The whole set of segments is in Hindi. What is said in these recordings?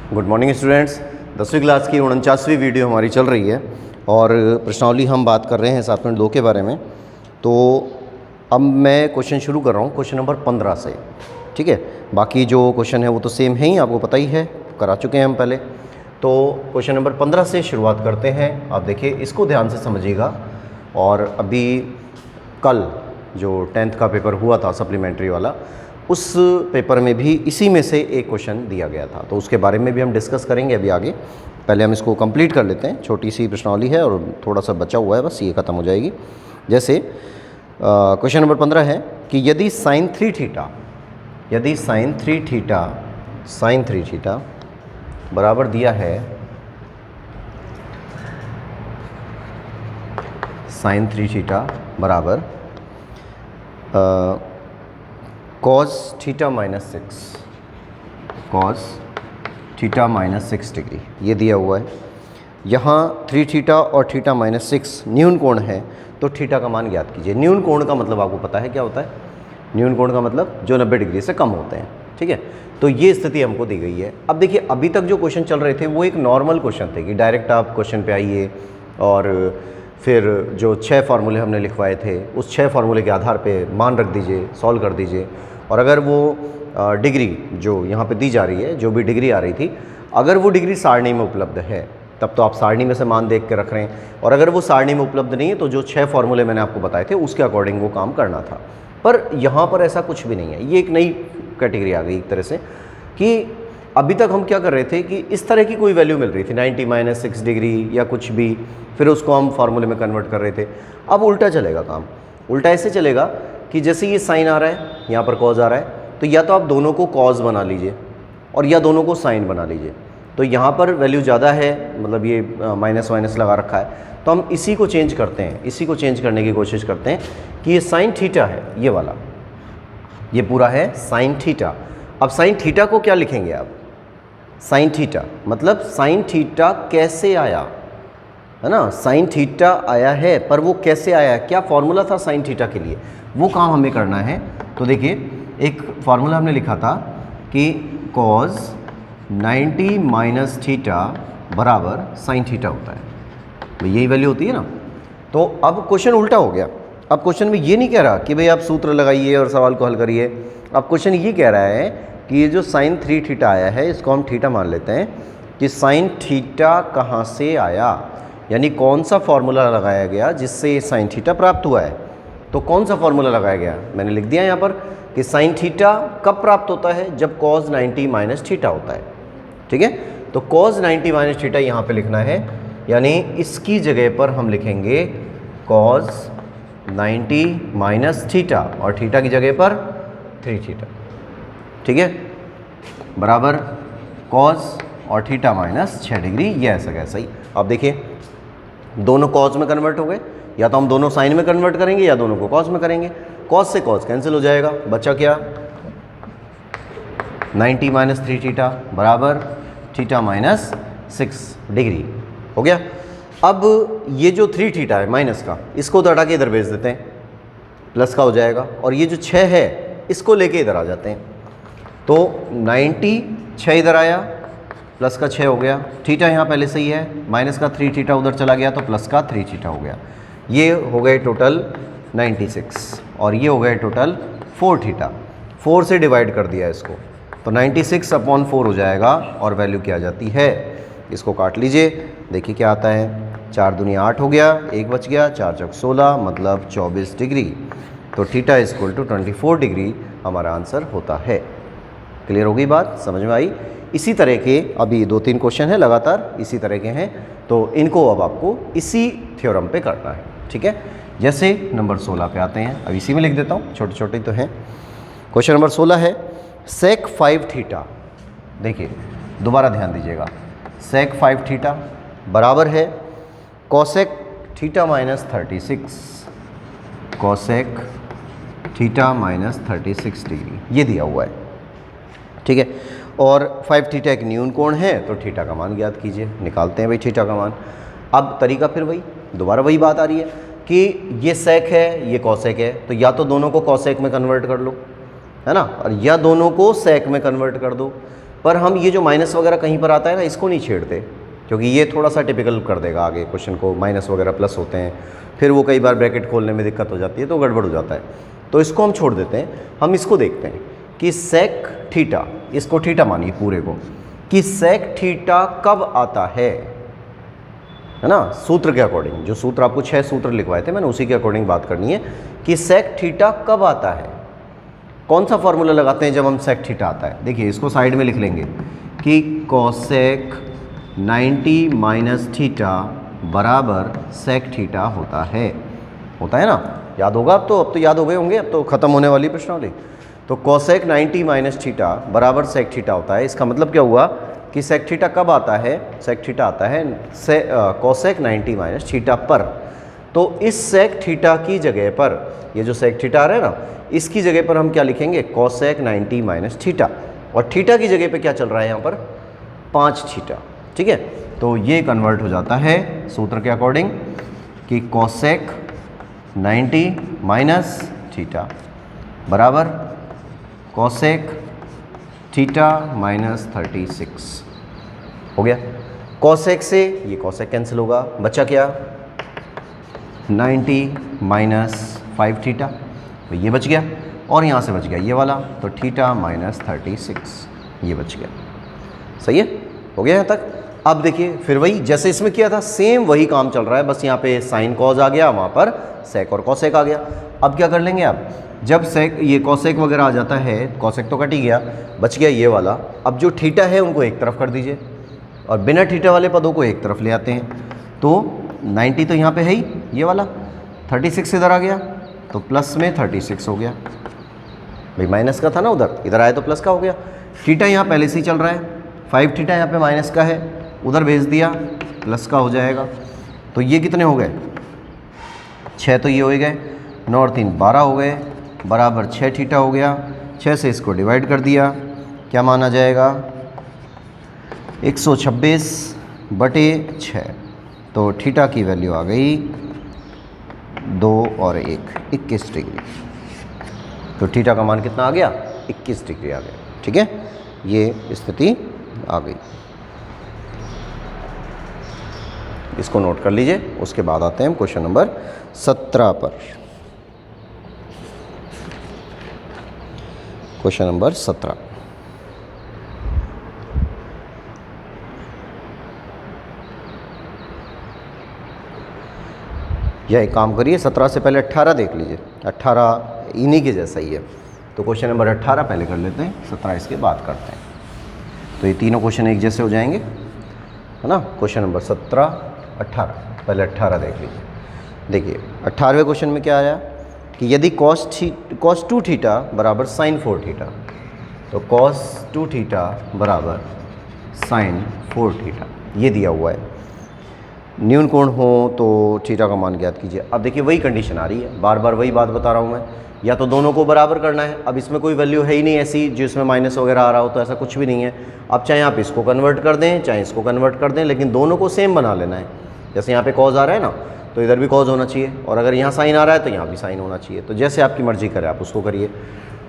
Good morning students. 10वीं क्लास की 49वीं वीडियो हमारी चल रही है और प्रश्नावली हम बात कर रहे हैं 7.2 के बारे में। तो अब मैं क्वेश्चन शुरू कर रहा हूँ क्वेश्चन नंबर 15 से। ठीक है, बाकी जो क्वेश्चन है वो तो सेम है ही, आपको पता ही है, करा चुके हैं हम पहले। तो क्वेश्चन नंबर 15 से शुरुआत करते हैं। आप देखिए, इसको ध्यान से समझिएगा। और अभी कल जो 10th का पेपर हुआ था सप्लीमेंट्री वाला, उस पेपर में भी इसी में से एक क्वेश्चन दिया गया था, तो उसके बारे में भी हम डिस्कस करेंगे अभी आगे। पहले हम इसको कंप्लीट कर लेते हैं। छोटी सी प्रश्नावली है और थोड़ा सा बचा हुआ है, बस ये ख़त्म हो जाएगी। जैसे क्वेश्चन नंबर 15 है कि यदि sin 3 थीटा बराबर दिया है sin 3 थीटा बराबर cos थीटा माइनस 6 डिग्री, ये दिया हुआ है। यहाँ 3 थीटा और थीटा माइनस 6 न्यून कोण है, तो थीटा का मान ज्ञात कीजिए। न्यून कोण का मतलब आपको पता है क्या होता है? न्यून कोण का मतलब जो 90 डिग्री से कम होते हैं। ठीक है, तो ये स्थिति हमको दी गई है। अब देखिए, अभी तक जो क्वेश्चन चल रहे थे वो एक नॉर्मल क्वेश्चन थे कि डायरेक्ट आप क्वेश्चन पे आइए और फिर जो 6 फार्मूले हमने लिखवाए थे उस 6 फार्मूले के आधार पे मान रख दीजिए, सॉल्व कर दीजिए। और अगर वो डिग्री जो यहाँ पे दी जा रही है, जो भी डिग्री आ रही थी, अगर वो डिग्री सारणी में उपलब्ध है तब तो आप सारणी में से मान देख के रख रहे हैं, और अगर वो सारणी में उपलब्ध नहीं है तो जो 6 फार्मूले मैंने आपको बताए थे उसके अकॉर्डिंग वो काम करना था। पर यहाँ पर ऐसा कुछ भी नहीं है। ये एक नई कैटेगरी आ गई एक तरह से, कि अभी तक हम क्या कर रहे थे कि इस तरह की कोई वैल्यू मिल रही थी 90 माइनस 6 डिग्री या कुछ भी, फिर उसको हम फार्मूले में कन्वर्ट कर रहे थे। अब उल्टा चलेगा काम। उल्टा ऐसे चलेगा कि जैसे ये साइन आ रहा है, यहाँ पर कॉज आ रहा है, तो या तो आप दोनों को कॉज बना लीजिए और या दोनों को साइन बना लीजिए। तो यहाँ पर वैल्यू ज़्यादा है, मतलब ये माइनस माइनस लगा रखा है, तो हम इसी को चेंज करते हैं। इसी को चेंज करने की कोशिश करते हैं कि ये साइन थीटा है, ये वाला, ये पूरा है साइन थीटा। अब साइन थीटा को क्या लिखेंगे आप? साइन थीटा मतलब साइन थीटा कैसे आया, है ना? साइन थीटा आया है, पर वो कैसे आया, क्या फॉर्मूला था साइन थीटा के लिए, वो काम हमें करना है। तो देखिए, एक फार्मूला हमने लिखा था कि cos 90 माइनस थीटा बराबर साइन थीटा होता है, तो यही वैल्यू होती है ना। तो अब क्वेश्चन उल्टा हो गया। अब क्वेश्चन में ये नहीं कह रहा कि भाई आप सूत्र लगाइए और सवाल को हल करिए। अब क्वेश्चन ये कह रहा है कि ये जो साइन 3 थीटा आया है, इसको हम थीटा मान लेते हैं कि साइन थीटा कहाँ से आया, यानी कौन सा फॉर्मूला लगाया गया जिससे ये साइन थीटा प्राप्त हुआ है। तो कौन सा फॉर्मूला लगाया गया, मैंने लिख दिया यहाँ पर कि साइन थीटा कब प्राप्त होता है, जब cos 90 माइनस थीटा होता है। ठीक है, तो cos 90 माइनस थीटा यहाँ पे लिखना है, यानी इसकी जगह पर हम लिखेंगे cos 90 माइनस थीटा और थीटा की जगह पर 3 थीटा। ठीक है, बराबर cos और थीटा माइनस 6 डिग्री, ये ऐसा कैसा ही। अब देखिए, दोनों cos में कन्वर्ट हो गए, या तो हम दोनों साइन में कन्वर्ट करेंगे या दोनों को cos में करेंगे। cos से cos कैंसिल हो जाएगा, बचा क्या? 90 माइनस 3 थीटा बराबर थीटा माइनस 6 डिग्री हो गया। अब ये जो 3 थीटा है माइनस का, इसको तो हटा के इधर भेज देते हैं, प्लस का हो जाएगा। और ये जो 6 है इसको लेके इधर आ जाते हैं, तो 90 6 इधर आया, प्लस का 6 हो गया। थीटा यहाँ पहले से ही है, माइनस का 3 थीटा उधर चला गया तो प्लस का 3 थीटा हो गया। ये हो गए टोटल 96 और ये हो गए टोटल 4 थीटा। 4 से डिवाइड कर दिया इसको, तो 96 अपॉन 4 हो जाएगा और वैल्यू क्या आ जाती है, इसको काट लीजिए, देखिए क्या आता है। 4 दूनी 8 हो गया, 1 बच गया, 4 चौक 16 मतलब 24 डिग्री। तो थीटा इक्वल टू 24 डिग्री हमारा आंसर होता है। क्लियर हो गई बात, समझ में आई? इसी तरह के अभी 2-3 क्वेश्चन हैं लगातार इसी तरह के हैं, तो इनको अब आपको इसी थ्योरम पे करना है। ठीक है, जैसे नंबर 16 पे आते हैं। अब इसी में लिख देता हूँ, छोटे छोटे तो हैं। क्वेश्चन नंबर 16 है sec 5 थीटा। देखिए, दोबारा ध्यान दीजिएगा, sec 5 थीटा बराबर है cosec theta minus 36, cosec theta minus 36 degree, ये दिया हुआ है। ठीक है, और 5 थीटा एक न्यून कोण है, तो थीटा का मान ज्ञात कीजिए। निकालते हैं भाई थीटा का मान। अब तरीका फिर वही, दोबारा वही बात आ रही है कि ये सेक है, ये कॉसेक है, तो या तो दोनों को कॉसेक में कन्वर्ट कर लो, है ना, और या दोनों को सेक में कन्वर्ट कर दो। पर हम ये जो माइनस वगैरह कहीं पर आता है ना, इसको नहीं छेड़ते, क्योंकि ये थोड़ा सा टिपिकल कर देगा आगे क्वेश्चन को। माइनस वगैरह प्लस होते हैं, फिर वो कई बार ब्रैकेट खोलने में दिक्कत हो जाती है, तो गड़बड़ हो जाता है, तो इसको हम छोड़ देते हैं। हम इसको देखते हैं कि सेक थीटा, इसको थीटा मानिए पूरे को, कि सेक थीटा कब आता है ना, सूत्र के अकॉर्डिंग। जो सूत्र आपको 6 सूत्र लिखवाए थे मैंने, उसी के अकॉर्डिंग बात करनी है कि सेक थीटा कब आता है। कौन सा फॉर्मूला लगाते हैं जब हम सेक थीटा आता है? देखिए इसको साइड में लिख लेंगे कि कोसेक 90 माइनस थीटा बराबर सेक थीटा होता है ना, याद होगा अब तो याद हो गए होंगे, अब तो खत्म होने वाली प्रश्नावली। तो कोसेक 90 माइनस थीटा बराबर सेक थीटा होता है। इसका मतलब क्या हुआ कि सेक थीटा कब आता है? सेक थीटा आता है कोसेक 90 माइनस थीटा पर। तो इस सेक थीटा की जगह पर, ये जो सेक थीटा आ रहा है ना, इसकी जगह पर हम क्या लिखेंगे? कोसेक 90 माइनस थीटा, और थीटा की जगह पे क्या चल रहा है यहाँ पर? 5 थीटा। ठीक है, तो ये कन्वर्ट हो जाता है सूत्र के अकॉर्डिंग कि कोसेक 90 माइनस थीटा बराबर कोसेक थीटा माइनस 36 हो गया। कोसेक से ये कोसेक कैंसिल होगा, बचा क्या? 90 माइनस 5 थीटा, तो ये बच गया, और यहाँ से बच गया ये वाला, तो थीटा माइनस 36 ये बच गया। सही है, हो गया यहाँ तक। अब देखिए फिर वही जैसे इसमें किया था, सेम वही काम चल रहा है, बस यहाँ पे साइन कॉज आ गया, वहाँ पर सेक और कॉसेक आ गया। अब क्या कर लेंगे आप? जब सेक ये कॉसेक वगैरह आ जाता है, कॉसेक तो कट ही गया, बच गया ये वाला। अब जो थीटा है उनको एक तरफ कर दीजिए, और बिना थीटा वाले पदों को एक तरफ ले आते हैं। तो 90 तो यहाँ पे है ही, ये वाला 36 इधर आ गया, तो प्लस में 36 हो गया। भाई माइनस का था ना उधर, इधर आया तो प्लस का हो गया। थीटा यहाँ पहले से ही चल रहा है, 5 थीटा यहाँ पे माइनस का है, उधर भेज दिया प्लस का हो जाएगा। तो ये कितने हो गए? 6 तो ये हो गए, 9 और 3 12 हो गए, बराबर 6 थीटा हो गया। 6 से इसको डिवाइड कर दिया, क्या माना जाएगा? 126/6। तो थीटा की वैल्यू आ गई 2 और 1 21 डिग्री। तो थीटा का मान कितना आ गया? 21 डिग्री आ गया। ठीक है, ये स्थिति आ गई, इसको नोट कर लीजिए। उसके बाद आते हैं हम क्वेश्चन नंबर 17 पर। क्वेश्चन नंबर 17, या एक काम करिए, 17 से पहले 18 देख लीजिए। 18 इन्हीं के जैसा ही है, तो क्वेश्चन नंबर 18 पहले कर लेते हैं, 17 इसके बाद करते हैं। तो ये तीनों क्वेश्चन एक जैसे हो जाएंगे, है ना। क्वेश्चन नंबर 17, 18, पहले 18 देख लीजिए। देखिए 18वें क्वेश्चन में क्या आया कि यदि cos 2 थीटा बराबर साइन 4 थीटा, तो cos 2 थीटा बराबर साइन 4 थीटा ये दिया हुआ है। न्यून कोण हो तो थीटा का मान ज्ञात कीजिए। अब देखिए वही कंडीशन आ रही है, बार बार वही बात बता रहा हूँ मैं, या तो दोनों को बराबर करना है। अब इसमें कोई वैल्यू है ही नहीं ऐसी जिसमें माइनस वगैरह आ रहा हो, तो ऐसा कुछ भी नहीं है। अब चाहे आप इसको कन्वर्ट कर दें चाहे इसको कन्वर्ट कर दें, लेकिन दोनों को सेम बना लेना है। जैसे यहाँ पे कॉज आ रहा है ना, तो इधर भी कॉज होना चाहिए, और अगर यहाँ साइन आ रहा है तो यहाँ भी साइन होना चाहिए। तो जैसे आपकी मर्जी करे आप उसको करिए।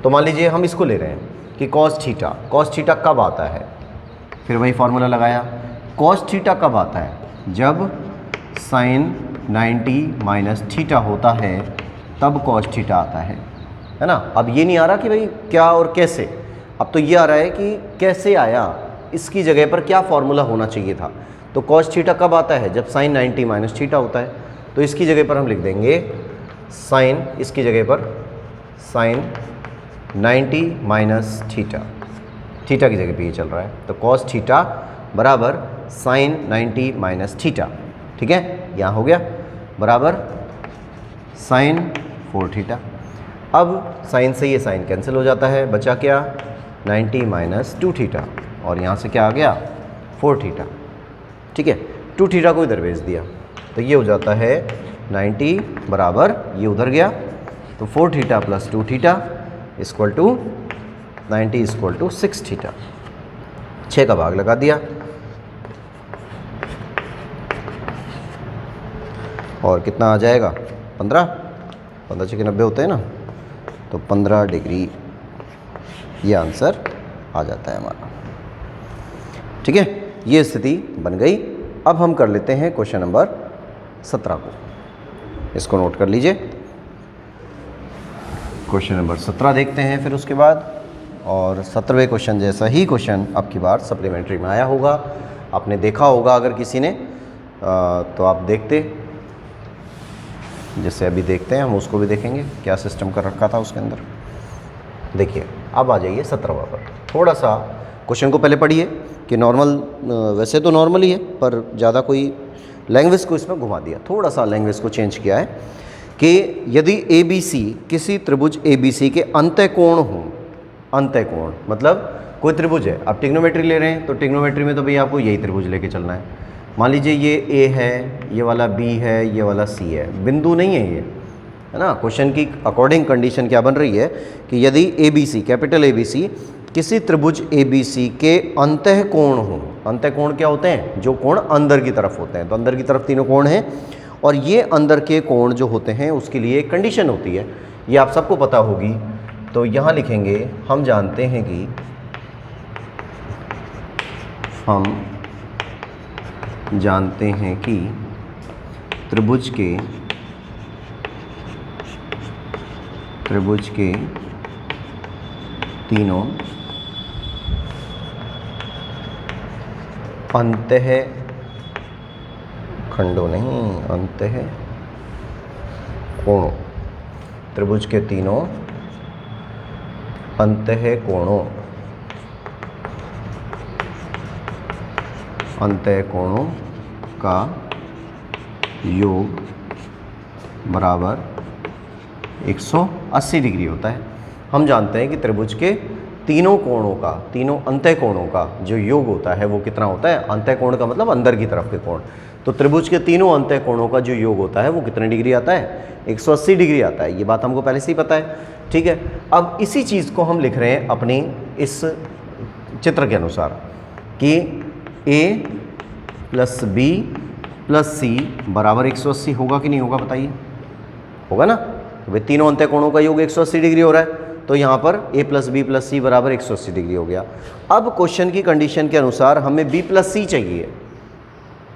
तो मान लीजिए हम इसको ले रहे हैं कि कॉस थीटा कब आता है, फिर वही फॉर्मूला लगाया। कॉस थीटा कब आता है? जब साइन 90 माइनस थीटा होता है तब कॉस थीटा आता है ना। अब ये नहीं आ रहा कि भाई क्या और कैसे, अब तो ये आ रहा है कि कैसे आया, इसकी जगह पर क्या फॉर्मूला होना चाहिए था। तो कॉस थीटा कब आता है? जब साइन 90 माइनस थीटा होता है। तो इसकी जगह पर हम लिख देंगे साइन, इसकी जगह पर साइन 90 माइनस थीटा, थीटा की जगह पे ये चल रहा है। तो कॉस थीटा बराबर साइन 90 माइनस थीटा, ठीक है, यहाँ हो गया, बराबर साइन 4 थीटा। अब साइन से ये साइन कैंसिल हो जाता है, बचा क्या? 90 माइनस 2 थीटा, और यहाँ से क्या आ गया? 4 थीटा। ठीक है, 2 थीटा को इधर भेज दिया, तो ये हो जाता है 90 बराबर, ये उधर गया, तो 4 theta plus 2 theta equal to 90 equal to 6 theta. 6 का भाग लगा दिया, और कितना आ जाएगा? 15 6 के 90 होते हैं ना, तो 15 डिग्री ये आंसर आ जाता है हमारा। ठीक है, ये स्थिति बन गई। अब हम कर लेते हैं क्वेश्चन नंबर 17 को, इसको नोट कर लीजिए। क्वेश्चन नंबर 17 देखते हैं फिर उसके बाद, और 17वें क्वेश्चन जैसा ही क्वेश्चन अब की बार सप्लीमेंट्री में आया होगा, आपने देखा होगा अगर किसी ने तो आप देखते, जैसे अभी देखते हैं हम उसको भी देखेंगे क्या सिस्टम कर रखा था उसके अंदर। देखिए अब आ जाइए 17वां पर, थोड़ा सा क्वेश्चन को पहले पढ़िए कि नॉर्मल, वैसे तो नॉर्मल ही है पर ज़्यादा कोई लैंग्वेज को इसमें घुमा दिया, थोड़ा सा लैंग्वेज को चेंज किया है कि यदि ABC किसी त्रिभुज ABC के अंतःकोण हों, अंतःकोण मतलब कोई त्रिभुज है, आप ट्रिग्नोमेट्री ले रहे हैं तो ट्रिग्नोमेट्री में तो भैया आपको यही त्रिभुज लेके चलना है। मान लीजिए ये A है, ये वाला B है, ये वाला C है, बिंदु नहीं है ये, है ना। क्वेश्चन की अकॉर्डिंग कंडीशन क्या बन रही है कि यदि ABC, कैपिटल ABC किसी त्रिभुज ABC के अंतःकोण हों, अंतःकोण क्या होते हैं, जो कोण अंदर की तरफ होते हैं, तो अंदर की तरफ तीनों कोण हैं, और ये अंदर के कोण जो होते हैं उसके लिए एक कंडीशन होती है, ये आप सबको पता होगी। तो यहाँ लिखेंगे हम जानते हैं कि त्रिभुज के तीनों अंतःखंडों नहीं, अंतःकोणों, त्रिभुज के तीनों अंतःकोणों का योग बराबर 180 डिग्री होता है। हम जानते हैं कि त्रिभुज के तीनों कोणों का, तीनों अंतःकोणों का जो योग होता है वो कितना होता है, अंतःकोण का मतलब अंदर की तरफ के कोण, तो त्रिभुज के तीनों अंतःकोणों का जो योग होता है वो कितने डिग्री आता है, 180 डिग्री आता है। ये बात हमको पहले से ही पता है, ठीक है। अब इसी चीज़ को हम लिख रहे हैं अपनी इस चित्र के अनुसार कि A + B + C बराबर 180 होगा कि नहीं होगा, बताइए, होगा ना। तो भाई तीनों अंतःकोणों का योग 180 डिग्री हो रहा है, तो यहाँ पर A + B + C बराबर 180 डिग्री हो गया। अब क्वेश्चन की कंडीशन के अनुसार हमें B + C चाहिए,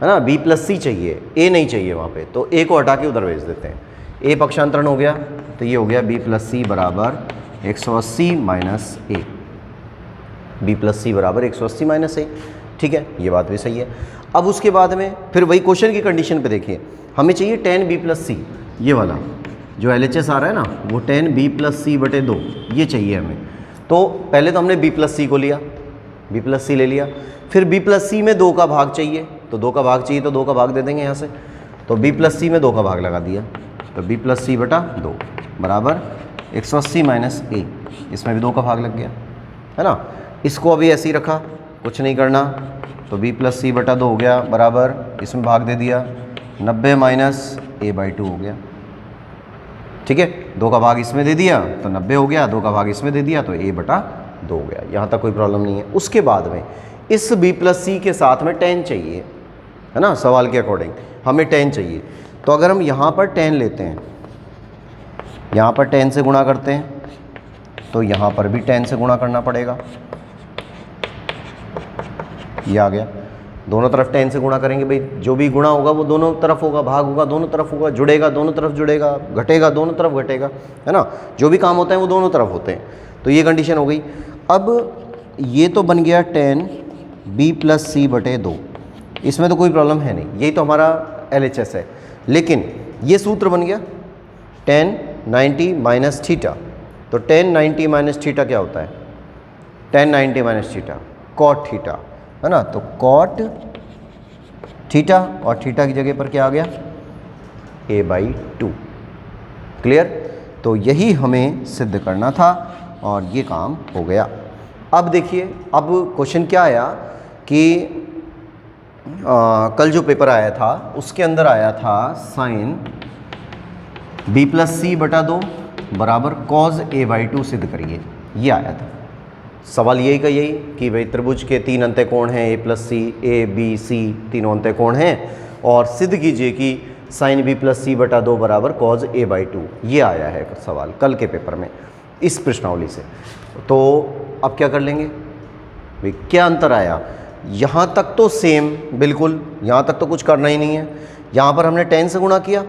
है ना, B + C चाहिए, A नहीं चाहिए वहाँ पे, तो A को हटा के उधर भेज देते हैं। A पक्षांतरण हो गया, तो ये हो गया B + C बराबर 180 माइनस A, B + C बराबर 180 - A, ठीक है, ये बात भी सही है। अब उसके बाद में फिर वही क्वेश्चन की कंडीशन पे देखिए, हमें चाहिए tan B + C, ये वाला जो LHS आ रहा है ना, वो tan B + C/2 ये चाहिए हमें। तो पहले तो हमने B + C को लिया, B + C ले लिया, फिर B + C में 2 का भाग चाहिए, तो 2 का भाग चाहिए तो 2 का भाग दे देंगे यहाँ से, तो B + C में 2 का भाग लगा दिया, तो B + C/2 बराबर 180 माइनस A, इसमें भी 2 का भाग लग गया, है ना। इसको अभी ऐसे ही रखा, कुछ नहीं करना, तो B + C/2 हो गया बराबर, इसमें भाग दे दिया 90 माइनस A/2 हो गया, ठीक है। 2 का भाग इसमें दे दिया तो 90 हो गया, 2 का भाग इसमें दे दिया तो A/2 हो गया, यहाँ तक कोई प्रॉब्लम नहीं है। उसके बाद में इस B + C के साथ में tan चाहिए, है ना, सवाल के अकॉर्डिंग हमें tan चाहिए। तो अगर हम यहाँ पर tan लेते हैं, यहाँ पर tan से गुणा करते हैं, तो यहाँ पर भी tan से गुणा करना पड़ेगा, ये आ गया। दोनों तरफ tan से गुणा करेंगे, भाई जो भी गुणा होगा वो दोनों तरफ होगा, भाग होगा दोनों तरफ होगा, जुड़ेगा दोनों तरफ जुड़ेगा, घटेगा दोनों तरफ घटेगा, है ना, जो भी काम होता है वो दोनों तरफ होते हैं। तो ये कंडीशन हो गई। अब ये तो बन गया tan B + C/2, इसमें तो कोई प्रॉब्लम है नहीं, यही तो हमारा LHS है। लेकिन ये सूत्र बन गया tan 90 - थीटा, तो tan 90 - थीटा क्या होता है, tan 90 - थीटा cot थीटा, है ना, तो cot थीटा, और थीटा की जगह पर क्या आ गया, A/2, क्लियर। तो यही हमें सिद्ध करना था और ये काम हो गया। अब देखिए, अब क्वेश्चन क्या आया कि कल जो पेपर आया था उसके अंदर आया था sin B + C/2 बराबर cos A/2 सिद्ध करिए, ये आया था। सवाल यही का यही कि भाई त्रिभुज के 3 अंतःकोण हैं, A + C, A B C तीनों अंतःकोण हैं, और सिद्ध कीजिए कि sin B + C/2 बराबर cos A/2, ये आया है सवाल कल के पेपर में इस प्रश्नावली से। तो अब क्या कर लेंगे भाई, क्या अंतर आया यहाँ तक तो सेम बिल्कुल, यहाँ तक तो कुछ करना ही नहीं है। यहाँ पर हमने tan से गुणा किया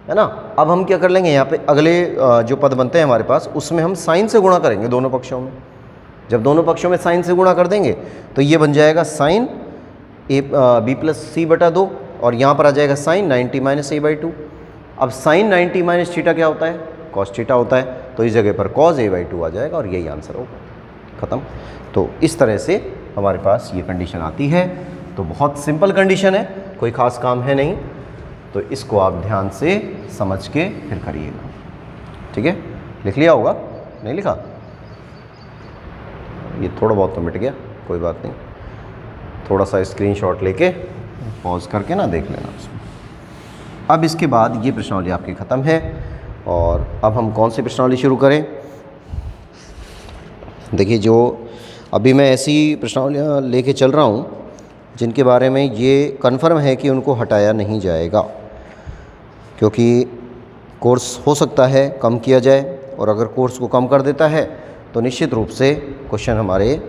है ना। अब हम क्या कर लेंगे, यहाँ पे अगले जो पद बनते हैं हमारे पास उसमें हम साइन से गुणा करेंगे दोनों पक्षों में। जब दोनों पक्षों में साइन से गुणा कर देंगे तो ये बन जाएगा साइन b प्लस सी बटा 2 और यहाँ पर आ जाएगा साइन 90 माइनस a/2। अब साइन 90 माइनस थीटा क्या होता है, कॉस थीटा होता है, तो इस जगह पर कॉस a/2 आ जाएगा और यही आंसर होगा, ख़त्म। तो इस तरह से हमारे पास ये कंडीशन आती है। तो बहुत सिंपल कंडीशन है, कोई ख़ास काम है नहीं, तो इसको आप ध्यान से समझ के फिर करिएगा, ठीक है। लिख लिया होगा, नहीं लिखा, ये थोड़ा बहुत तो मिट गया, कोई बात नहीं, थोड़ा सा स्क्रीनशॉट लेके पॉज करके ना देख लेना उसमें। अब इसके बाद ये प्रश्नावली आपकी ख़त्म है और अब हम कौन सी प्रश्नावली शुरू करें। देखिए, जो अभी मैं ऐसी प्रश्नावलियाँ लेके चल रहा हूँ जिनके बारे में ये कन्फर्म है कि उनको हटाया नहीं जाएगा, क्योंकि कोर्स हो सकता है कम किया जाए, और अगर कोर्स को कम कर देता है तो निश्चित रूप से क्वेश्चन हमारे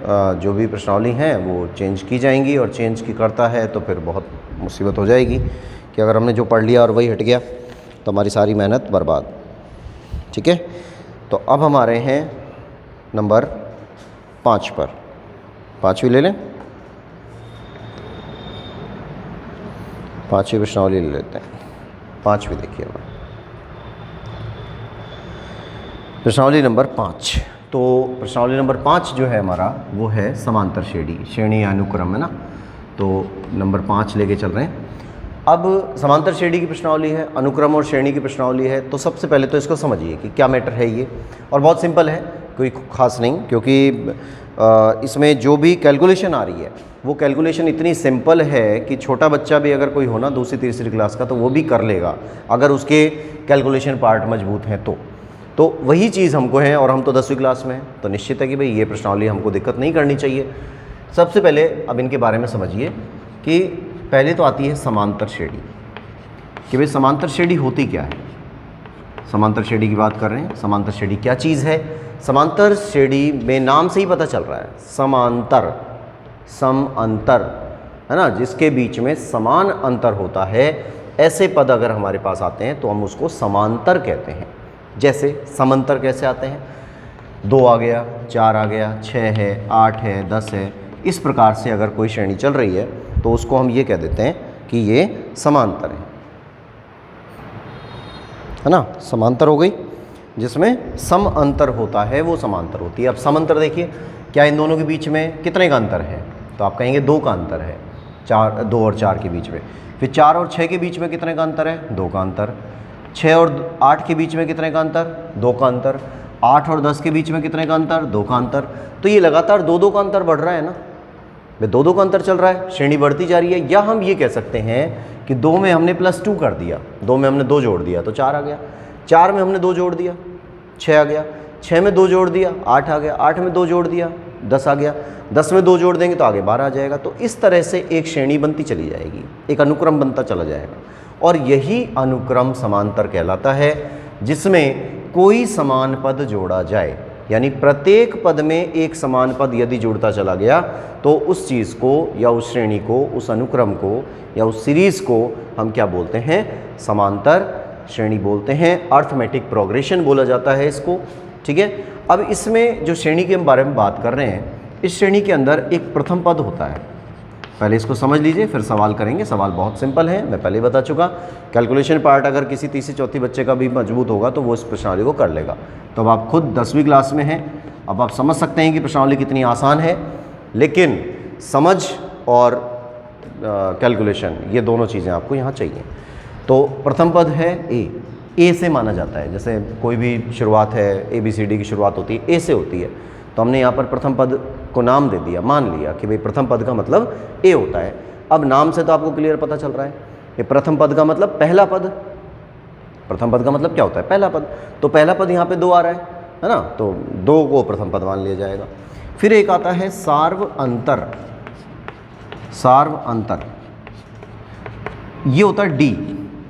जो भी प्रश्नावली हैं वो चेंज की जाएंगी, और चेंज की करता है तो फिर बहुत मुसीबत हो जाएगी कि अगर हमने जो पढ़ लिया और वही हट गया तो हमारी सारी मेहनत बर्बाद, ठीक है। तो अब हमारे हैं नंबर 5 पर, 5वीं ले लें, 5वीं प्रश्नावली ले लेते हैं। 5वीं देखिए, प्रश्नावली नंबर 5। तो प्रश्नावली नंबर 5 जो है हमारा वो है समांतर श्रेणी या अनुक्रम, है ना। तो नंबर 5 लेके चल रहे हैं। अब समांतर श्रेणी की प्रश्नावली है, अनुक्रम और श्रेणी की प्रश्नावली है, तो सबसे पहले तो इसको समझिए कि क्या मैटर है ये, और बहुत सिंपल है, कोई ख़ास नहीं, क्योंकि इसमें जो भी कैलकुलेशन आ रही है वो कैलकुलेशन इतनी सिंपल है कि छोटा बच्चा भी अगर कोई हो ना 2री 3री क्लास का तो वो भी कर लेगा अगर उसके कैलकुलेशन पार्ट मजबूत हैं तो वही चीज़ हमको है, और हम तो 10वीं क्लास में हैं, तो निश्चित है कि भाई ये प्रश्नावली हमको दिक्कत नहीं करनी चाहिए। सबसे पहले अब इनके बारे में समझिए कि पहले तो आती है समांतर श्रेणी, कि भाई समांतर श्रेणी होती क्या है। समांतर श्रेणी की बात कर रहे हैं, समांतर श्रेणी क्या चीज़ है। समांतर श्रेणी में नाम से ही पता चल रहा है, समांतर, सम अंतर, है ना, जिसके बीच में समान अंतर होता है, ऐसे पद अगर हमारे पास आते हैं तो हम उसको समांतर कहते हैं। जैसे समांतर कैसे आते हैं, 2 आ गया, 4 आ गया, 6 है, 8 है, 10 है, इस प्रकार से अगर कोई श्रेणी चल रही है तो उसको हम ये कह देते हैं कि ये समांतर है ना। समांतर हो गई, जिसमें सम अंतर होता है वो समांतर होती है। अब सम अंतर देखिए, क्या इन दोनों के बीच में कितने का अंतर है, तो आप कहेंगे 2 का अंतर है, 2 और 4 के बीच में। फिर 4 और 6 के बीच में कितने का अंतर है, 2 का अंतर। 6 और 8 के बीच में कितने का अंतर, 2 का अंतर। 8 और 10 के बीच में कितने का अंतर, 2 का अंतर। तो ये लगातार 2-2 का अंतर बढ़ रहा है ना, 2-2 का अंतर चल रहा है, श्रेणी बढ़ती जा रही है। या हम ये कह सकते हैं कि 2 में हमने +2 कर दिया, 2 में हमने 2 जोड़ दिया तो 4 आ गया, 4 में हमने 2 जोड़ दिया 6 आ गया, 6 में 2 जोड़ दिया 8 आ गया, 8 में 2 जोड़ दिया 10 आ गया, 10 में 2 जोड़ देंगे तो आगे 12 आ जाएगा। तो इस तरह से एक श्रेणी बनती चली जाएगी, एक अनुक्रम बनता चला जाएगा, और यही अनुक्रम समांतर कहलाता है, जिसमें कोई समान पद जोड़ा जाए। यानी प्रत्येक पद में एक समान पद यदि जुड़ता चला गया तो उस चीज़ को या उस श्रेणी को, उस अनुक्रम को या उस सीरीज़ को हम क्या बोलते हैं, समांतर श्रेणी बोलते हैं। अर्थमेटिक प्रोग्रेशन बोला जाता है इसको, ठीक है। अब इसमें जो श्रेणी के बारे में बात कर रहे हैं, इस श्रेणी के अंदर एक प्रथम पद होता है। पहले इसको समझ लीजिए, फिर सवाल करेंगे। सवाल बहुत सिंपल है, मैं पहले बता चुका। कैलकुलेशन पार्ट अगर किसी 3री 4थी बच्चे का भी मजबूत होगा तो वो इस प्रश्नावली को कर लेगा। तो अब आप खुद 10वीं क्लास में हैं, अब आप समझ सकते हैं कि प्रश्नावली कितनी आसान है। लेकिन समझ और कैलकुलेशन, ये दोनों चीज़ें आपको यहाँ चाहिए। तो प्रथम पद है ए से माना जाता है। जैसे कोई भी शुरुआत है, ABCD की शुरुआत होती है ए से होती है, तो हमने यहाँ पर प्रथम पद को नाम दे दिया, मान लिया कि भाई प्रथम पद का मतलब ए होता है। अब नाम से तो आपको क्लियर पता चल रहा है, ये प्रथम पद का मतलब पहला पद। प्रथम पद का मतलब क्या होता है, पहला पद। तो पहला पद यहाँ पे 2 आ रहा है ना, तो 2 को प्रथम पद मान लिया जाएगा। फिर एक आता है सार्व अंतर। सार्व अंतर ये होता है D,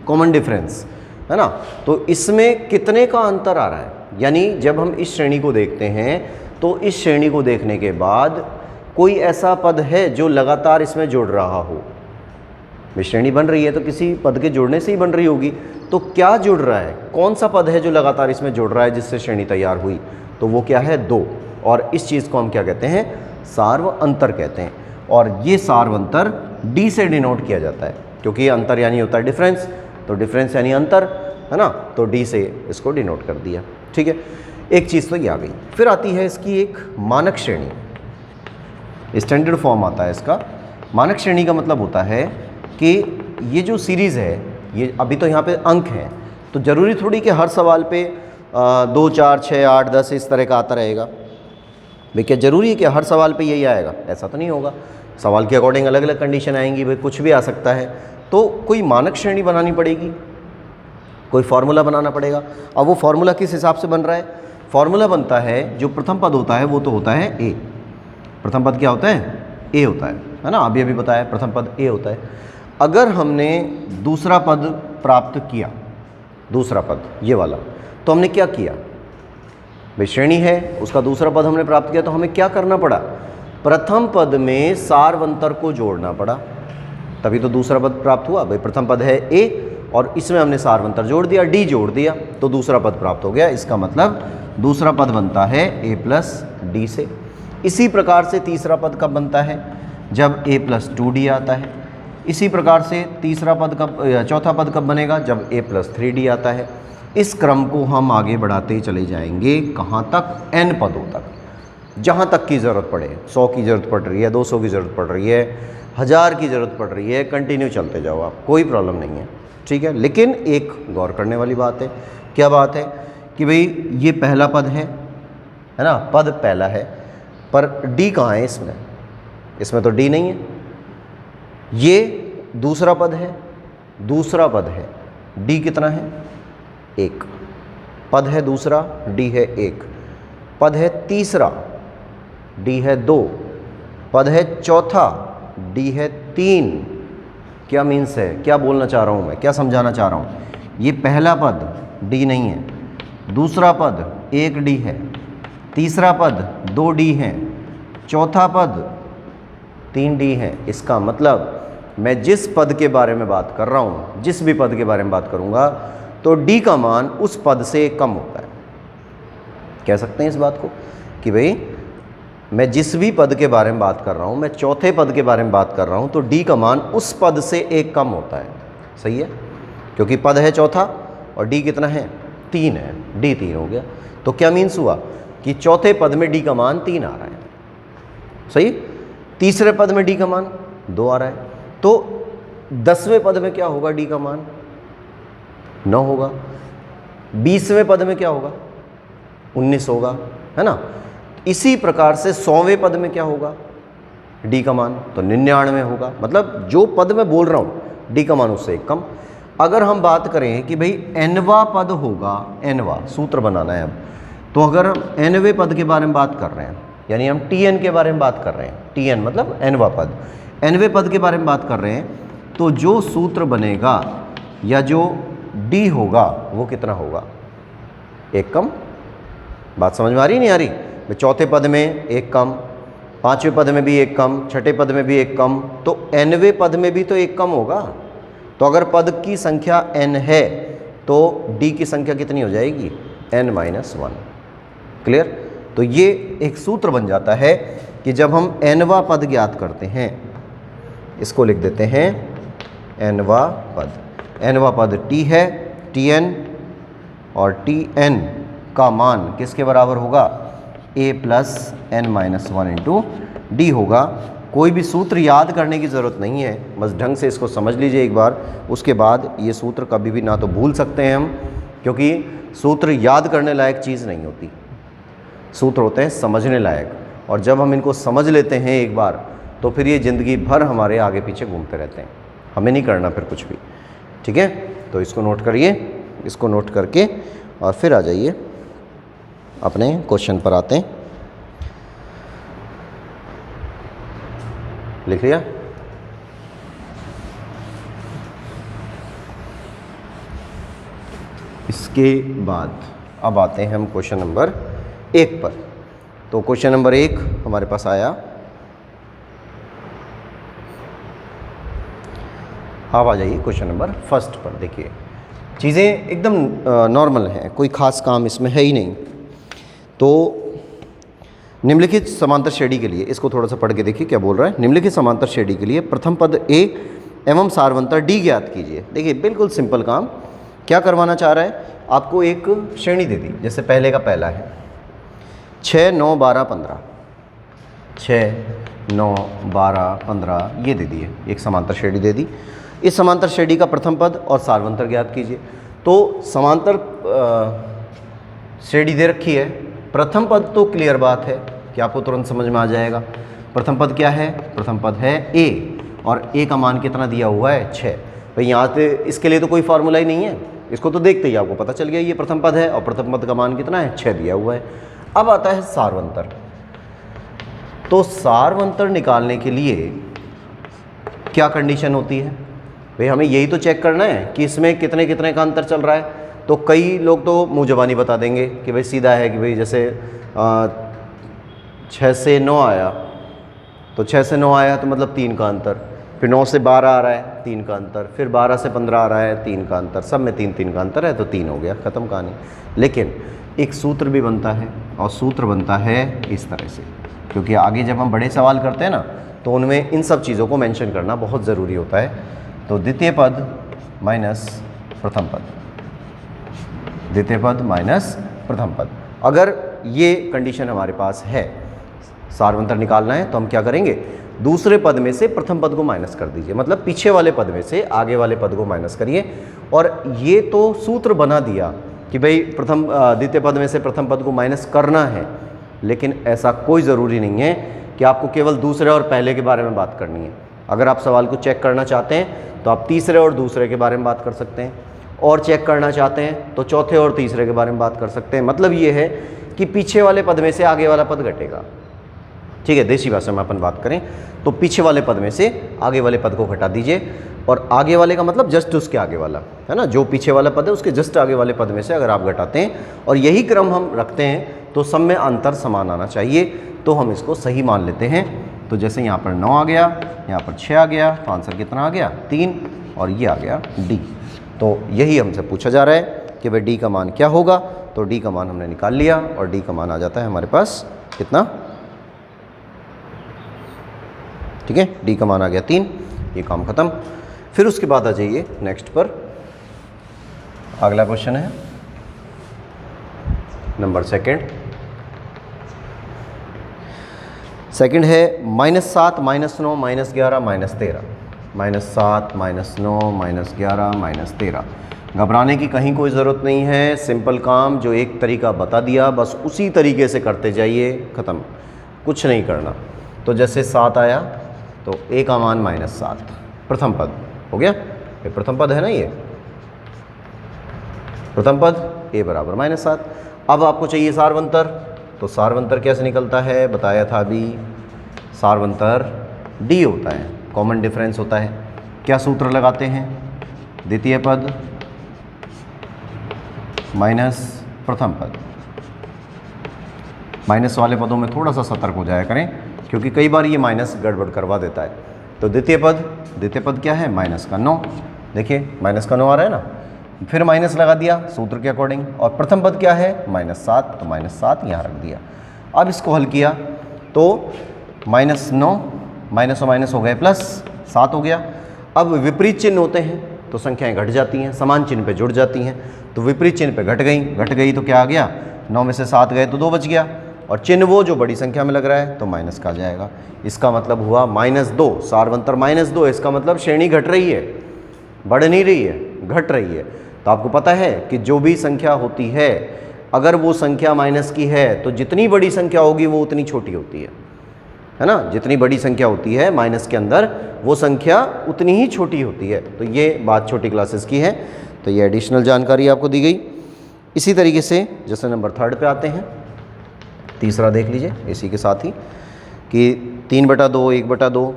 कॉमन डिफरेंस, है ना। तो इसमें कितने का अंतर आ रहा है, यानी जब हम इस श्रेणी को देखते हैं तो इस श्रेणी को देखने के बाद कोई ऐसा पद है जो लगातार इसमें जुड़ रहा हो। श्रेणी बन रही है तो किसी पद के जुड़ने से ही बन रही होगी, तो क्या जुड़ रहा है, कौन सा पद है जो लगातार इसमें जुड़ रहा है जिससे श्रेणी तैयार हुई, तो वो क्या है 2। और इस चीज़ को हम क्या कहते हैं, सार्व अंतर कहते हैं। और ये सार्व अंतर डी से डिनोट किया जाता है, क्योंकि ये अंतर यानी होता है डिफरेंस, तो डिफरेंस यानी अंतर है ना, तो डी से इसको डिनोट कर दिया। ठीक है, एक चीज़ तो ये आ गई। फिर आती है इसकी एक मानक श्रेणी, स्टैंडर्ड फॉर्म आता है इसका। मानक श्रेणी का मतलब होता है कि ये जो सीरीज़ है, ये अभी तो यहाँ पे अंक हैं, तो ज़रूरी थोड़ी कि हर सवाल पे 2, 4, 6, 8, 10 इस तरह का आता रहेगा। भाई क्या ज़रूरी है कि हर सवाल पे यही आएगा, ऐसा तो नहीं होगा। सवाल के अकॉर्डिंग अलग अलग कंडीशन आएंगी, भाई कुछ भी आ सकता है। तो कोई मानक श्रेणी बनानी पड़ेगी, कोई फार्मूला बनाना पड़ेगा। अब वो फार्मूला किस हिसाब से बन रहा है, फार्मूला बनता है जो प्रथम पद होता है वो तो होता है ए। प्रथम पद क्या होता है, ए होता है ना, अभी अभी बताया प्रथम पद ए होता है। अगर हमने दूसरा पद प्राप्त किया, दूसरा पद ये वाला, तो हमने क्या किया, भाई श्रेणी है उसका दूसरा पद हमने प्राप्त किया, तो हमें क्या करना पड़ा, प्रथम पद में सार्वंतर को जोड़ना पड़ा, तभी तो दूसरा पद प्राप्त हुआ। भाई प्रथम पद है ए और इसमें हमने सार्वंतर जोड़ दिया, डी जोड़ दिया, तो दूसरा पद प्राप्त हो गया। इसका मतलब दूसरा पद बनता है ए प्लस डी से। इसी प्रकार से तीसरा पद कब बनता है, जब ए प्लस 2डी आता है। इसी प्रकार से तीसरा पद कब, चौथा पद कब बनेगा, जब ए प्लस 3डी आता है। इस क्रम को हम आगे बढ़ाते चले जाएंगे, कहाँ तक, n पदों तक, जहाँ तक की ज़रूरत पड़े। 100 की ज़रूरत पड़ रही है, 200 की ज़रूरत पड़ रही है, 1000 की ज़रूरत पड़ रही है, कंटिन्यू चलते जाओ आप, कोई प्रॉब्लम नहीं है। ठीक है, लेकिन एक गौर करने वाली बात है, क्या बात है कि भाई ये पहला पद है ना, पद पहला है, पर डी कहाँ है इसमें, इसमें तो डी नहीं है। ये दूसरा पद है, दूसरा पद है, डी कितना है, 1 पद है दूसरा, डी है 1 पद है तीसरा, डी है 2 पद है चौथा, डी है 3। क्या मीन्स है, क्या बोलना चाह रहा हूँ मैं, क्या समझाना चाह रहा हूँ, ये पहला पद डी नहीं है, दूसरा पद 1D है, तीसरा पद 2D है, चौथा पद 3D है। इसका मतलब मैं जिस पद के बारे में बात कर रहा हूँ, जिस भी पद के बारे में बात करूँगा, तो D का मान उस पद से कम होता है। कह सकते हैं इस बात को कि भाई मैं जिस भी पद के बारे में बात कर रहा हूँ, मैं चौथे पद के बारे में बात कर रहा हूँ, तो D का मान उस पद से 1 कम होता है। सही है, क्योंकि पद है चौथा और D कितना है, 3 है, D 3 हो गया। तो क्या मीन्स हुआ कि चौथे पद में D का मान 3 आ रहा है। सही, तीसरे पद में D का मान 2 आ रहा है, तो 10वें पद में क्या होगा, D का मान 9 होगा। 20वें पद में क्या होगा, 19 होगा, है ना। इसी प्रकार से 100वें पद में क्या होगा, D का मान तो 99 होगा। मतलब जो पद मैं बोल रहा हूँ, D का मान उससे 1 कम। अगर हम बात करें कि भाई nवा पद होगा, nवा सूत्र बनाना है अब, तो अगर हम nवें पद के बारे में बात कर रहे हैं, यानी हम Tn के बारे में बात कर रहे हैं, Tn मतलब nवा पद, nवें पद के बारे में बात कर रहे हैं, तो जो सूत्र बनेगा या जो D होगा वो कितना होगा, 1 कम। बात समझ में आ रही नहीं आ रही, चौथे पद में 1 कम, 5वें पद में भी 1 कम, छठे पद में भी 1 कम, तो nवें पद में भी तो 1 कम होगा। तो अगर पद की संख्या n है तो D की संख्या कितनी हो जाएगी, n-1। क्लियर। तो ये एक सूत्र बन जाता है कि जब हम nवा पद ज्ञात करते हैं, इसको लिख देते हैं nवा पद। nवा पद T है, Tn, और Tn का मान किसके बराबर होगा, a plus n-1 into D होगा। कोई भी सूत्र याद करने की ज़रूरत नहीं है, बस ढंग से इसको समझ लीजिए एक बार, उसके बाद ये सूत्र कभी भी ना तो भूल सकते हैं हम, क्योंकि सूत्र याद करने लायक चीज़ नहीं होती, सूत्र होते हैं समझने लायक, और जब हम इनको समझ लेते हैं एक बार, तो फिर ये ज़िंदगी भर हमारे आगे पीछे घूमते रहते हैं, हमें नहीं करना फिर कुछ भी। ठीक है, तो इसको नोट करिए, इसको नोट करके और फिर आ जाइए अपने क्वेश्चन पर आते हैं। लिख लिया, इसके बाद अब आते हैं हम क्वेश्चन नंबर 1 पर। तो क्वेश्चन नंबर 1 हमारे पास आया आप आ जाइए क्वेश्चन नंबर फर्स्ट पर। देखिए चीज़ें एकदम नॉर्मल हैं, कोई ख़ास काम इसमें है ही नहीं। तो निम्नलिखित समांतर श्रेणी के लिए, इसको थोड़ा सा पढ़ के देखिए क्या बोल रहा है। निम्नलिखित समांतर श्रेणी के लिए प्रथम पद ए एवं सारवंतर डी ज्ञात कीजिए। देखिए बिल्कुल सिंपल काम। क्या करवाना चाह रहा है, आपको एक श्रेणी दे दी, जैसे पहले का पहला है 6 9 12 15, 6 9 12 15 ये दे दी है, एक समांतर श्रेणी दे दी। इस समांतर श्रेणी का प्रथम पद और सारवंतर ज्ञात कीजिए। तो समांतर श्रेणी दे रखी है, प्रथम पद तो क्लियर बात है कि आपको तुरंत समझ में आ जाएगा। प्रथम पद क्या है, प्रथम पद है ए, और ए का मान कितना दिया हुआ है 6। भाई यहाँ से इसके लिए तो कोई फार्मूला ही नहीं है, इसको तो देखते ही आपको पता चल गया ये प्रथम पद है और प्रथम पद का मान कितना है 6 दिया हुआ है। अब आता है सारवंतर। तो सारवंतर निकालने के लिए क्या कंडीशन होती है, भाई हमें यही तो चेक करना है कि इसमें कितने कितने का अंतर चल रहा है। तो कई लोग तो मुँह ज़बानी बता देंगे कि भाई सीधा है कि भाई जैसे 6 से 9 आया तो 6 से 9 आया तो मतलब 3 का अंतर, फिर 9 से 12 आ रहा है 3 का अंतर, फिर 12 से 15 आ रहा है 3 का अंतर, सब में 3 3 का अंतर है तो 3 हो गया, ख़त्म कहानी। लेकिन एक सूत्र भी बनता है, और सूत्र बनता है इस तरह से, क्योंकि आगे जब हम बड़े सवाल करते हैं ना तो उनमें इन सब चीज़ों को मेंशन करना बहुत ज़रूरी होता है। तो द्वितीय पद माइनस प्रथम पद, द्वितीय पद माइनस प्रथम पद। अगर ये कंडीशन हमारे पास है, सारवंतर निकालना है, तो हम क्या करेंगे, दूसरे पद में से प्रथम पद को माइनस कर दीजिए, मतलब पीछे वाले पद में से आगे वाले पद को माइनस करिए। और ये तो सूत्र बना दिया कि भाई द्वितीय पद में से प्रथम पद को माइनस करना है, लेकिन ऐसा कोई ज़रूरी नहीं है कि आपको केवल दूसरे और पहले के बारे में बात करनी है। अगर आप सवाल को चेक करना चाहते हैं तो आप तीसरे और दूसरे के बारे में बात कर सकते हैं, और चेक करना चाहते हैं तो चौथे और तीसरे के बारे में बात कर सकते हैं। मतलब ये है कि पीछे वाले पद में से आगे वाला पद घटेगा, ठीक है, देसी भाषा में अपन बात करें तो पीछे वाले पद में से आगे वाले पद को घटा दीजिए, और आगे वाले का मतलब जस्ट उसके आगे वाला है ना, जो पीछे वाला पद है उसके जस्ट आगे वाले पद में से अगर आप घटाते हैं और यही क्रम हम रखते हैं तो सब में अंतर समान आना चाहिए, तो हम इसको सही मान लेते हैं। तो जैसे यहाँ पर 9 आ गया, यहाँ पर 6 आ गया, तो आंसर कितना आ गया 3, और ये आ गया डी। तो यही हमसे पूछा जा रहा है कि भाई डी का मान क्या होगा। तो डी का मान हमने निकाल लिया, और डी का मान आ जाता है हमारे पास कितना, ठीक है, डी का मान आ गया 3। ये काम खत्म। फिर उसके बाद आ जाइए नेक्स्ट पर, अगला क्वेश्चन है नंबर सेकंड है -7 -9 -11 -13, -7 -9 -11 -13। घबराने की कहीं कोई ज़रूरत नहीं है, सिंपल काम, जो एक तरीका बता दिया बस उसी तरीके से करते जाइए, ख़त्म, कुछ नहीं करना। तो जैसे 7 आया तो ए का मान -7, प्रथम पद हो गया, ये प्रथम पद है ना, ये प्रथम पद ए बराबर -7। अब आपको चाहिए सारवंतर, तो सारवंतर कैसे निकलता है बताया था अभी, सारवंतर डी होता है, कॉमन डिफरेंस होता है। क्या सूत्र लगाते हैं, द्वितीय पद माइनस प्रथम पद। माइनस वाले पदों में थोड़ा सा सतर्क हो जाया करें, क्योंकि कई बार ये माइनस गड़बड़ करवा देता है। तो द्वितीय पद क्या है, माइनस का 9, देखिए माइनस का 9 आ रहा है ना, फिर माइनस लगा दिया सूत्र के अकॉर्डिंग, और प्रथम पद क्या है -7, तो -7 यहाँ रख दिया। अब इसको हल किया तो -9 माइनस और माइनस हो गए +7 हो गया। अब विपरीत चिन्ह होते हैं तो संख्याएं घट जाती हैं, समान चिन्ह पे जुड़ जाती हैं, तो विपरीत चिन्ह पे घट गई तो क्या आ गया, 9 में से 7 गए तो 2 बच गया, और चिन्ह वो जो बड़ी संख्या में लग रहा है तो माइनस का आ जाएगा। इसका मतलब हुआ -2, सारवंतर -2, इसका मतलब श्रेणी घट रही है, बढ़ नहीं रही है, घट रही है। तो आपको पता है कि जो भी संख्या होती है, अगर वो संख्या माइनस की है तो जितनी बड़ी संख्या होगी वो उतनी छोटी होती है ना, जितनी बड़ी संख्या होती है माइनस के अंदर वो संख्या उतनी ही छोटी होती है। तो ये बात छोटी क्लासेस की है, तो ये एडिशनल जानकारी आपको दी गई। इसी तरीके से जैसे नंबर 3 पे आते हैं, तीसरा देख लीजिए इसी के साथ ही कि 3/2 1/2,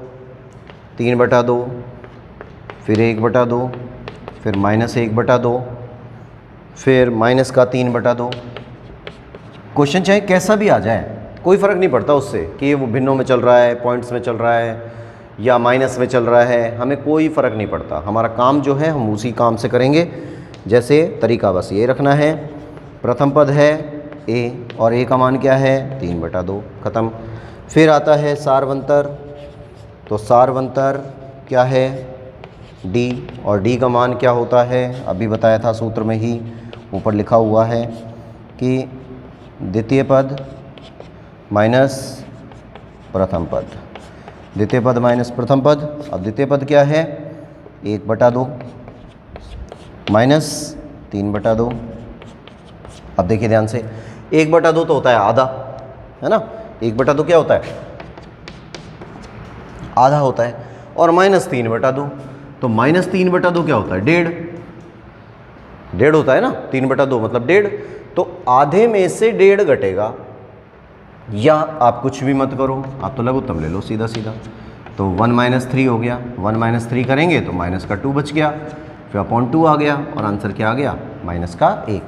3/2, फिर 1/2, फिर -1/2, फिर माइनस का 3/2। क्वेश्चन चाहे कैसा भी आ जाए कोई फ़र्क नहीं पड़ता उससे कि वो भिन्नों में चल रहा है, पॉइंट्स में चल रहा है, या माइनस में चल रहा है, हमें कोई फ़र्क नहीं पड़ता। हमारा काम जो है हम उसी काम से करेंगे। जैसे तरीका बस ये रखना है, प्रथम पद है a और a का मान क्या है 3/2, ख़त्म। फिर आता है सारवंतर, तो सारवंतर क्या है d, और d का मान क्या होता है अभी बताया था सूत्र में ही, ऊपर लिखा हुआ है कि द्वितीय पद माइनस प्रथम पद, द्वितीय पद माइनस प्रथम पद। अब द्वितीय पद क्या है 1/2 माइनस 3/2। अब देखिए ध्यान से, 1/2 तो होता है आधा, है ना, 1/2 क्या होता है आधा होता है, और माइनस 3/2, तो माइनस 3/2 क्या होता है 1.5 होता है ना, 3/2 मतलब 1.5, तो आधे में से 1.5 घटेगा। या आप कुछ भी मत करो, आप तो लघुत्तम ले लो सीधा सीधा, तो 1 - 3 हो गया, 1 - 3 करेंगे तो माइनस का 2 बच गया, फिर अपॉन 2 आ गया, और आंसर क्या आ गया -1।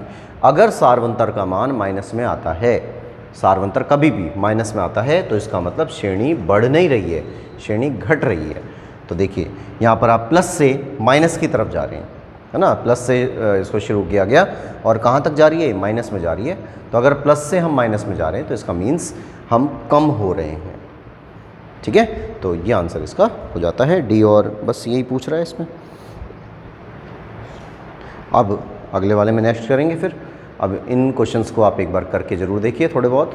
अगर सारवंतर का मान माइनस में आता है, सारवंतर कभी भी माइनस में आता है, तो इसका मतलब श्रेणी बढ़ नहीं रही है, श्रेणी घट रही है। तो देखिए यहाँ पर आप प्लस से माइनस की तरफ जा रहे हैं, है ना, प्लस से इसको शुरू किया गया और कहाँ तक जा रही है माइनस में जा रही है। तो अगर प्लस से हम माइनस में जा रहे हैं तो इसका मीन्स हम कम हो रहे हैं, ठीक है। तो ये आंसर इसका हो जाता है डी, और बस यही पूछ रहा है इसमें। अब अगले वाले में नेक्स्ट करेंगे फिर। अब इन क्वेश्चंस को आप एक बार करके ज़रूर देखिए थोड़े बहुत।